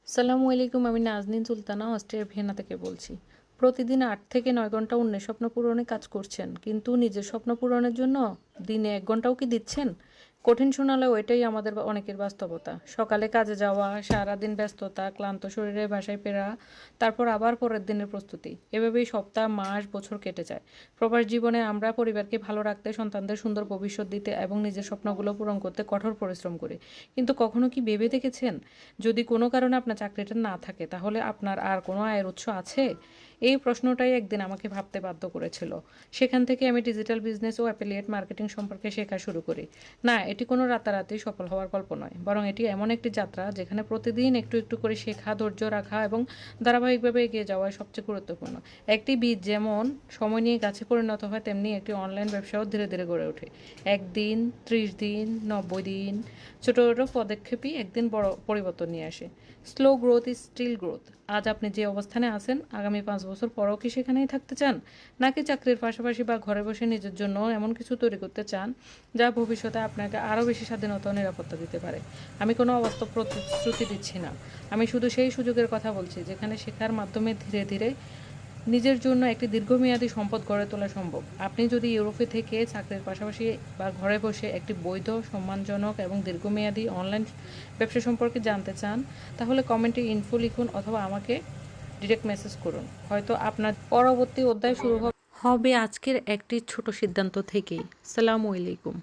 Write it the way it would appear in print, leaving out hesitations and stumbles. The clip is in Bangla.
সালামু আলাইকুম। আমি নাজনীন সুলতানা অস্ট্রিয়ার ভিয়েনা থেকে বলছি। প্রতিদিন ৮ থেকে ৯ ঘন্টা অন্যের স্বপ্ন পূরণে কাজ করছেন, কিন্তু নিজের স্বপ্ন পূরণের জন্য দিনে ১ ঘন্টাও কি দিচ্ছেন? কঠিন শোনালেও এটাই আমাদের অনেকের বাস্তবতা। সকালে কাজে যাওয়া, সারাদিন ব্যস্ততা, ক্লান্ত শরীরে বাসায় ফেরা, তারপর আবার পরের দিনের প্রস্তুতি। এভাবেই সপ্তাহ, মাস, বছর কেটে যায়। প্রবাস জীবনে আমরা পরিবারকে ভালো রাখতে, সন্তানদের সুন্দর ভবিষ্যৎ দিতে এবং নিজের স্বপ্নগুলো পূরণ করতে কঠোর পরিশ্রম করি। কিন্তু কখনো কি ভেবে দেখেছেন, যদি কোনো কারণে আপনার চাকরিটা না থাকে, তাহলে আপনার আর কোনো আয়ের উৎস আছে? এই প্রশ্নটাই একদিন আমাকে ভাবতে বাধ্য করেছিল। সেখান থেকে আমি ডিজিটাল বিজনেস ও অ্যাফিলিয়েট মার্কেটিং সম্পর্কে শেখা শুরু করি। না, এটি কোনো রাতারাতি সফল হওয়ার গল্প নয়, বরং এটি এমন একটি যাত্রা যেখানে প্রতিদিন একটু একটু করে শেখা, ধৈর্য রাখা এবং ধারাবাহিকভাবে এগিয়ে যাওয়া সবচেয়ে গুরুত্বপূর্ণ। একটি বীজ যেমন সময় নিয়ে গাছে পরিণত হয়, তেমনি একটি অনলাইন ব্যবসাও ধীরে ধীরে গড়ে ওঠে। একদিন, 30 দিন, 90 দিন, ছোট ছোট পদক্ষেপই একদিন বড় পরিবর্তন নিয়ে আসে। Slow growth is still growth. আজ আপনি যে অবস্থানে আছেন, আগামী 5 বছর পরেও কি সেখানেই থাকতে চান, নাকি চাকরির পাশাপাশি বা ঘরে বসে নিজের জন্য এমন কিছু তৈরি করতে চান যা ভবিষ্যতে আপনাকে আরও বেশি স্বাধীনতা ও নিরাপত্তা দিতে পারে? আমি কোনো অবাস্তব প্রতিশ্রুতি দিচ্ছি না, আমি শুধু সেই সুযোগের কথা বলছি যেখানে শেখার মাধ্যমে ধীরে ধীরে নিজের জন্য একটি দীর্ঘমেয়াদী সম্পদ গড়ে তোলা সম্ভব। আপনি যদি ইউরোপে থেকে চাকরির পাশাপাশি বা ঘরে বসে একটি বৈধ, সম্মানজনক এবং দীর্ঘমেয়াদী অনলাইন ব্যবসা সম্পর্কে জানতে চান, তাহলে কমেন্টে ইনফো লিখুন অথবা আমাকে ডিরেক্ট মেসেজ করুন। হয়তো আপনার পরবর্তী অধ্যায় শুরু হবে আজকের একটি ছোট সিদ্ধান্ত থেকেই। সালামু আলাইকুম।